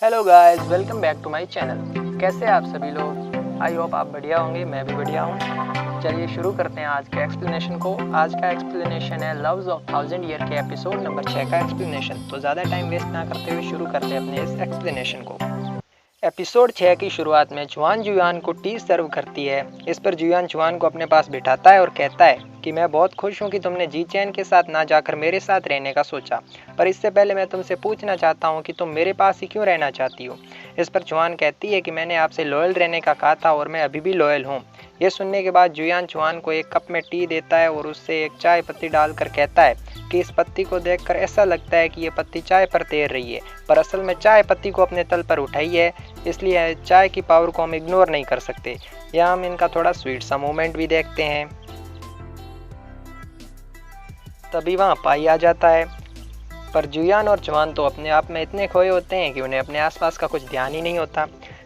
Hello guys, welcome back to my channel. कैसे हैं आप सभी लोग? आई होप आप बढ़िया होंगे, मैं भी बढ़िया हूँ। चलिए शुरू करते हैं आज के एक्सप्लेनेशन को। आज का एक्सप्लेनेशन है लव्स ऑफ 1000 ईयर के एपिसोड नंबर 6 का एक्सप्लेनेशन। तो ज़्यादा टाइम वेस्ट ना करते हुए शुरू करते हैं अपने इस एक्सप्लेनेशन को। एपिसोड 6 की शुरुआत में जुआन जुयान को टी सर्व करती है। इस पर जुयान जुआन को अपने पास बिठाता है और कहता है कि मैं बहुत खुश हूँ कि तुमने जी चैन के साथ ना जाकर मेरे साथ रहने का सोचा, पर इससे पहले मैं तुमसे पूछना चाहता हूँ कि तुम मेरे पास ही क्यों रहना चाहती हो। इस पर जुआन कहती है कि मैंने आपसे लॉयल रहने का कहा था और मैं अभी भी लॉयल हूँ। ये सुनने के बाद जुयान जुआन को एक कप में टी देता है और उससे एक चाय पत्ती डालकर कहता है कि इस पत्ती को देखकर ऐसा लगता है कि ये पत्ती चाय पर तैर रही है, पर असल में चाय पत्ती को अपने तल पर उठाई है, इसलिए चाय की पावर को हम इग्नोर नहीं कर सकते। यहाँ हम इनका थोड़ा स्वीट सा मोमेंट भी देखते हैं। तभी वहाँ पाई आ जाता है, पर जुयान और जुआन तो अपने आप में इतने खोए होते हैं कि उन्हें अपने आसपास का कुछ ध्यान ही नहीं होता।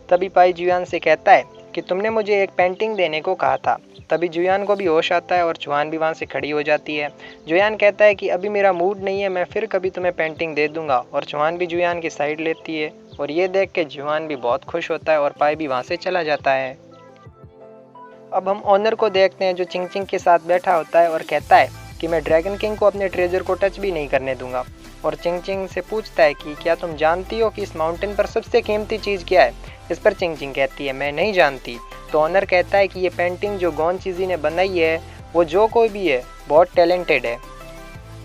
तभी पाई जुयान से कहता है कि तुमने मुझे एक पेंटिंग देने को कहा था। तभी जुयान को भी होश आता है और जुआन भी वहाँ से खड़ी हो जाती है। जुयान कहता है कि अभी मेरा मूड नहीं है, मैं फिर कभी तुम्हें पेंटिंग दे दूंगा, और जुआन भी जुयान की साइड लेती है। और ये देख के जुआन भी बहुत खुश होता है और पाई भी वहाँ से चला जाता है। अब हम ऑनर को देखते हैं जो चिंग चिंग के साथ बैठा होता है और कहता है कि मैं ड्रैगन किंग को अपने ट्रेजर को टच भी नहीं करने दूंगा। और चिंग चिंग से पूछता है कि क्या तुम जानती हो कि इस माउंटेन पर सबसे कीमती चीज़ क्या है। इस पर चिंग चिंग कहती है मैं नहीं जानती। तो ऑनर कहता है कि ये पेंटिंग जो गॉन चीज़ी ने बनाई है वो जो कोई भी है बहुत टैलेंटेड है।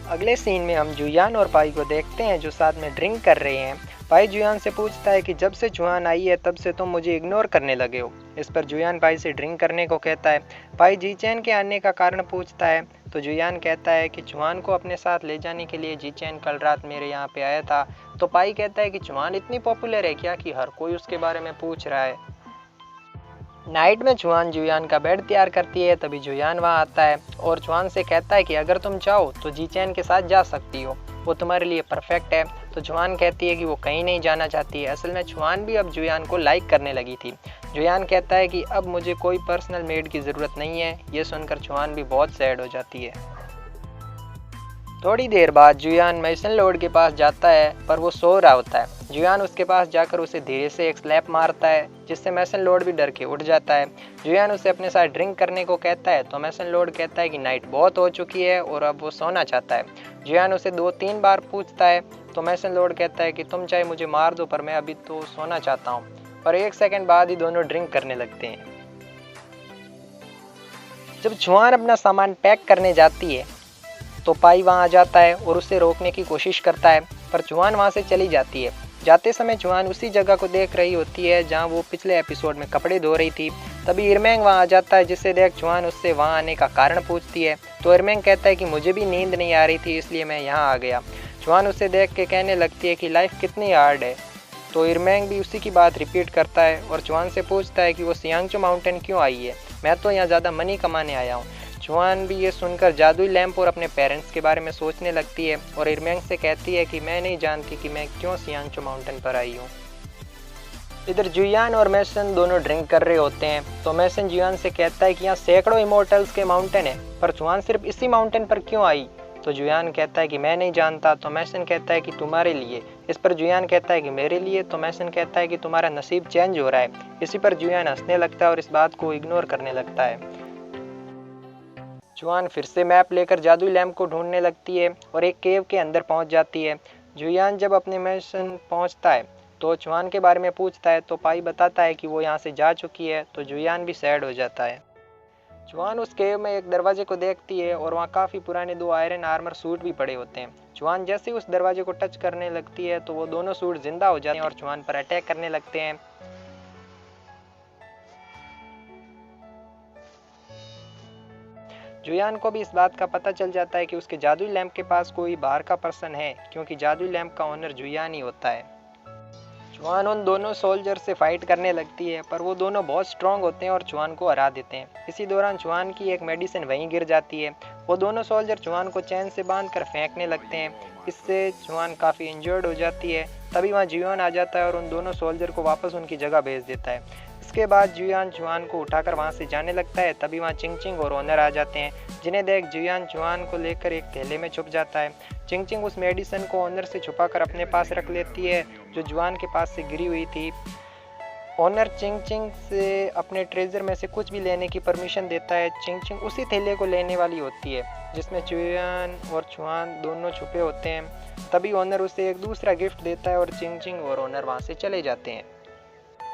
अगले सीन में हम जुयान और पाई को देखते हैं जो साथ में ड्रिंक कर रहे हैं। पाई जुयान से पूछता है कि जब से जुआन आई है तब से तुम मुझे इग्नोर करने लगे हो। इस पर जुयान पाई से ड्रिंक करने को कहता है। पाई जी चैन के आने का कारण पूछता है तो जुयान कहता है कि जुआन को अपने साथ ले जाने के लिए जी चैन कल रात मेरे यहाँ पे आया था। तो पाई कहता है कि जुआन इतनी पॉपुलर है क्या कि हर कोई उसके बारे में पूछ रहा है। नाइट में जुआन जुयान का बेड तैयार करती है। तभी जुयान वहाँ आता है और जुआन से कहता है कि अगर तुम चाहो तो जी चैन के साथ जा सकती हो, वो तुम्हारे लिए परफेक्ट है। तो जुआन कहती है कि वो कहीं नहीं जाना चाहती है। असल में जुआन भी अब जुयान को लाइक करने लगी थी। जुयान कहता है कि अब मुझे कोई पर्सनल मेड की ज़रूरत नहीं है। ये सुनकर जुआन भी बहुत सैड हो जाती है। थोड़ी देर बाद जुयान मैसन लॉर्ड के पास जाता है, पर वो सो रहा होता है। जुयान उसके पास जाकर उसे धीरे से एक स्लैप मारता है, जिससे मैसन लॉर्ड भी डर के उठ जाता है। जुयान उसे अपने साथ ड्रिंक करने को कहता है तो मैसन लॉर्ड कहता है कि नाइट बहुत हो चुकी है और अब वो सोना चाहता है। जुयान उसे 2-3 बार पूछता है तो मैसन लॉर्ड कहता है कि तुम चाहे मुझे मार दो, पर मैं अभी तो सोना चाहता हूँ। और 1 सेकंड बाद ही दोनों ड्रिंक करने लगते हैं। जब जुआन अपना सामान पैक करने जाती है तो पाई वहाँ आ जाता है और उसे रोकने की कोशिश करता है, पर जुआन वहाँ से चली जाती है। जाते समय जुआन उसी जगह को देख रही होती है जहाँ वो पिछले एपिसोड में कपड़े धो रही थी। तभी इरमैंग वहाँ आ जाता है, जिसे देख जुआन उससे वहाँ आने का कारण पूछती है। तो इरमैंग कहता है कि मुझे भी नींद नहीं आ रही थी, इसलिए मैं यहाँ आ गया। जुआन उसे देख के कहने लगती है कि लाइफ कितनी हार्ड है। तो इरमैंग भी उसी की बात रिपीट करता है और जुआन से पूछता है कि वो सियांगचो माउंटेन क्यों आई है। मैं तो यहाँ ज़्यादा मनी कमाने आया हूँ। जुआन भी ये सुनकर जादुई लैंप और अपने पेरेंट्स के बारे में सोचने लगती है और इरमैंग से कहती है कि मैं नहीं जानती कि मैं क्यों सियांगचो माउंटेन पर आई हूँ। इधर जुयान और मैसन दोनों ड्रिंक कर रहे होते हैं तो मैसन जुयान से कहता है कि यहाँ सैकड़ों इमोर्टल्स के माउंटेन है, पर जुआन सिर्फ इसी माउंटेन पर क्यों आई। तो जुयान कहता है कि मैं नहीं जानता। तो मैसन कहता है कि तुम्हारे लिए। इस पर जुयान कहता है कि मेरे लिए। तो मैसन कहता है कि तुम्हारा नसीब चेंज हो रहा है। इसी पर जुयान हंसने लगता है और इस बात को इग्नोर करने लगता है। जुआन फिर से मैप लेकर जादुई लैंप को ढूंढने लगती है और एक केव के अंदर पहुंच जाती है। जुयान जब अपने मिशन पहुंचता है तो जुआन के बारे में पूछता है तो पाई बताता है कि वो यहाँ से जा चुकी है। तो जुयान भी सैड हो जाता है। जुआन उस केव में एक दरवाजे को देखती है और वहाँ काफ़ी पुराने 2 आयरन आर्मर सूट भी पड़े होते हैं। जुआन जैसे ही उस दरवाजे को टच करने लगती है तो वो दोनों सूट जिंदा हो जाते हैं और जुआन पर अटैक करने लगते हैं। जुयान को भी इस बात का पता चल जाता है कि उसके जादुई लैंप के पास कोई बाहर का पर्सन है, क्योंकि जादुई लैंप का ओनर जुयान ही होता है। जुआन उन दोनों सोल्जर से फाइट करने लगती है, पर वो दोनों बहुत स्ट्रांग होते हैं और जुआन को हरा देते हैं। इसी दौरान जुआन की एक मेडिसिन वहीं गिर जाती है। वो दोनों सोल्जर जुआन को चैन से बांधकर फेंकने लगते हैं। इससे जुआन काफ़ी इंजर्ड हो जाती है। तभी वहाँ जुआन आ जाता है और उन दोनों सोल्जर को वापस उनकी जगह भेज देता है। इस इसके बाद जुयान जुआन को उठाकर वहाँ से जाने लगता है। तभी वहाँ चिंग चिंग और ओनर आ जाते हैं, जिन्हें देख जुयान जुआन को लेकर एक थैले में छुप जाता है। चिंग चिंग उस मेडिसिन को ओनर से छुपाकर अपने पास रख लेती है, जो जुआन के पास से गिरी हुई थी। ओनर चिंग चिंग से अपने ट्रेजर में से कुछ भी लेने की परमिशन देता है। चिंग चिंग उसी थैले को लेने वाली होती है जिसमें जुयान और जुआन दोनों छुपे होते हैं। तभी ओनर उसे एक दूसरा गिफ्ट देता है और चिंग चिंग और ओनर वहाँ से चले जाते हैं।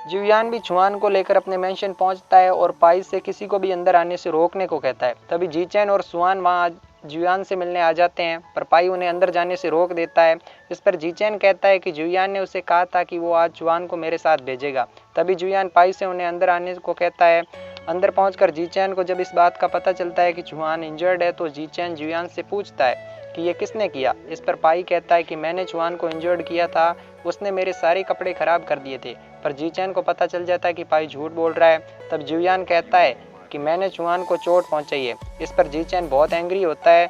जुयान भी जुआन को लेकर अपने मेंशन पहुंचता है और पाई से किसी को भी अंदर आने से रोकने को कहता है। तभी जीचैन और सुआन वहां जुयान से मिलने आ जाते हैं, पर पाई उन्हें अंदर जाने से रोक देता है। इस पर जीचैन कहता है कि जुयान ने उसे कहा था कि वो आज जुआन को मेरे साथ भेजेगा। तभी जुयान पाई से उन्हें अंदर आने को कहता है। अंदर पहुंचकर जीचैन को जब इस बात का पता चलता है कि जुआन इंजर्ड है, तो जीचैन जुयान से पूछता है कि ये किसने किया। इस पर पाई कहता है कि मैंने जुआन को इंजर्ड किया था, उसने मेरे सारे कपड़े खराब कर दिए थे। पर जीचैन को पता चल जाता है कि पाई झूठ बोल रहा है। तब जुयान कहता है कि मैंने जुआन को चोट पहुंचाई है। इस पर जीचैन बहुत एंग्री होता है।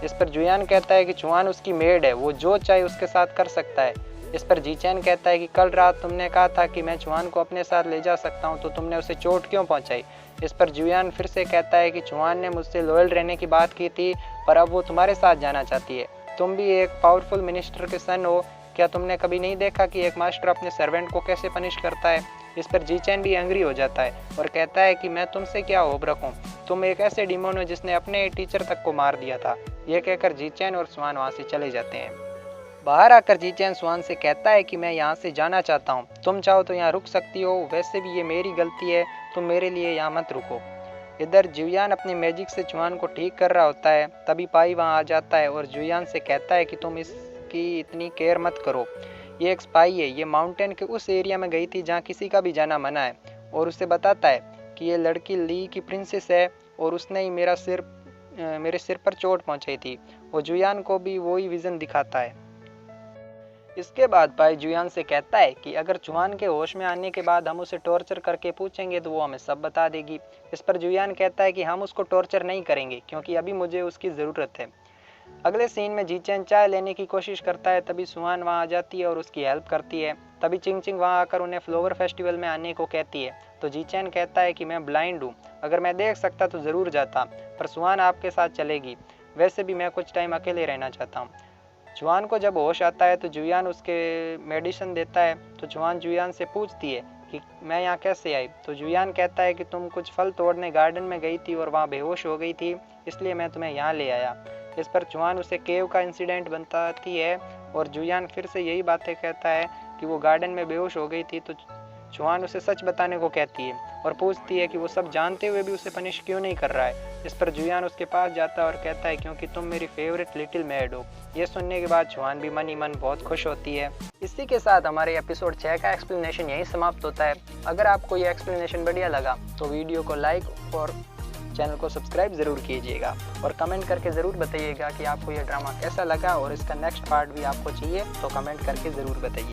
इस पर जुयान कहता है कि जुआन उसकी मेड है, वो जो चाहे उसके साथ कर सकता है। इस पर जीचैन कहता है कि कल रात तुमने कहा था कि मैं जुआन को अपने साथ ले जा सकता हूँ, तो तुमने उसे चोट क्यों पहुंचाई। इस पर जुयान फिर से कहता है कि जुआन ने मुझसे लॉयल रहने की बात की थी, पर अब वो तुम्हारे साथ जाना चाहती है। तुम भी एक पावरफुल मिनिस्टर के सन हो, क्या तुमने कभी नहीं देखा कि एक मास्टर अपने सर्वेंट को कैसे पनिश करता है। इस पर जीचैन भी एंग्री हो जाता है और कहता है कि मैं तुमसे क्या होप रखूं, तुम एक ऐसे डीमन हो जिसने अपने टीचर तक को मार दिया था। यह कहकर जीचैन और स्वान वहां से चले जाते हैं। बाहर आकर जीचैन स्वान से कहता है कि मैं यहाँ से जाना चाहता हूँ, तुम चाहो तो यहाँ रुक सकती हो, वैसे भी ये मेरी गलती है, तुम मेरे लिए यहाँ मत रुको। इधर जुयान अपनी मैजिक से जुआन को ठीक कर रहा होता है। तभी पाई वहाँ आ जाता है और जुयान से कहता है कि तुम इसकी इतनी केयर मत करो, ये एक स्पाई है, ये माउंटेन के उस एरिया में गई थी जहाँ किसी का भी जाना मना है। और उसे बताता है कि ये लड़की ली की प्रिंसेस है और उसने ही मेरे सिर पर चोट पहुंचाई थी। वो जुयान को भी वही विजन दिखाता है। इसके बाद पाई जुयान से कहता है कि अगर जुआन के होश में आने के बाद हम उसे टॉर्चर करके पूछेंगे तो वो हमें सब बता देगी। इस पर जुयान कहता है कि हम उसको टॉर्चर नहीं करेंगे, क्योंकि अभी मुझे उसकी ज़रूरत है। अगले सीन में जीचैन चाय लेने की कोशिश करता है। तभी सुहान वहाँ आ जाती है और उसकी हेल्प करती है। तभी चिंग चिंग वहाँ आकर उन्हें फ्लावर फेस्टिवल में आने को कहती है। तो जीचैन कहता है कि मैं ब्लाइंड हूँ, अगर मैं देख सकता तो ज़रूर जाता, पर सुहान आपके साथ चलेगी, वैसे भी मैं कुछ टाइम अकेले रहना चाहता हूँ। जुआन को जब होश आता है तो जुयान उसके मेडिसिन देता है। तो जुआन जुयान से पूछती है कि मैं यहाँ कैसे आई। तो जुयान कहता है कि तुम कुछ फल तोड़ने गार्डन में गई थी और वहाँ बेहोश हो गई थी, इसलिए मैं तुम्हें यहाँ ले आया। इस पर जुआन उसे केव का इंसिडेंट बताती है और जुयान फिर से यही बातें कहता है कि वो गार्डन में बेहोश हो गई थी। तो जुआन उसे सच बताने को कहती है और पूछती है कि वो सब जानते हुए भी उसे पनिश क्यों नहीं कर रहा है। इस पर जुयान उसके पास जाता है और कहता है क्योंकि तुम मेरी फेवरेट लिटिल मैड हो। ये सुनने के बाद जुआन भी मन ही मन बहुत खुश होती है। इसी के साथ हमारे एपिसोड 6 का एक्सप्लेनेशन यही समाप्त होता है। अगर आपको ये एक्सप्लेनेशन बढ़िया लगा तो वीडियो को लाइक और चैनल को सब्सक्राइब ज़रूर कीजिएगा और कमेंट करके ज़रूर बताइएगा कि आपको ये ड्रामा कैसा लगा और इसका नेक्स्ट पार्ट भी आपको चाहिए तो कमेंट करके ज़रूर बताइए।